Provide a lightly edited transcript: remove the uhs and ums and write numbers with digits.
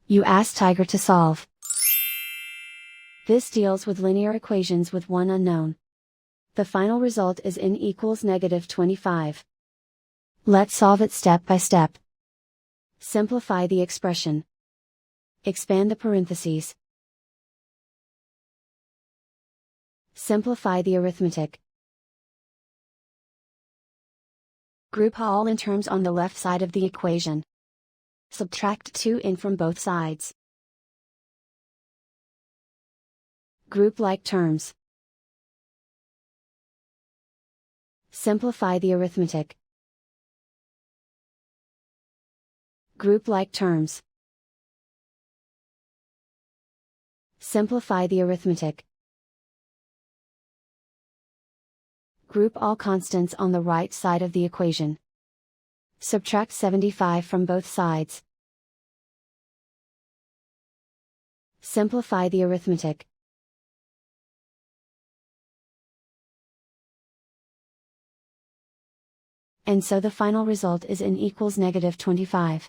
You ask Tiger to solve. This deals with linear equations with one unknown. The final result is n equals -25. Let's solve it step by step. Simplify the expression. Expand the parentheses. Simplify the arithmetic. Group all n terms on the left side of the equation. Subtract 2n from both sides. Group like terms. Simplify the arithmetic. Group like terms. Simplify the arithmetic. Group all constants on the right side of the equation. Subtract 75 from both sides. Simplify the arithmetic. And so the final result is n equals -25.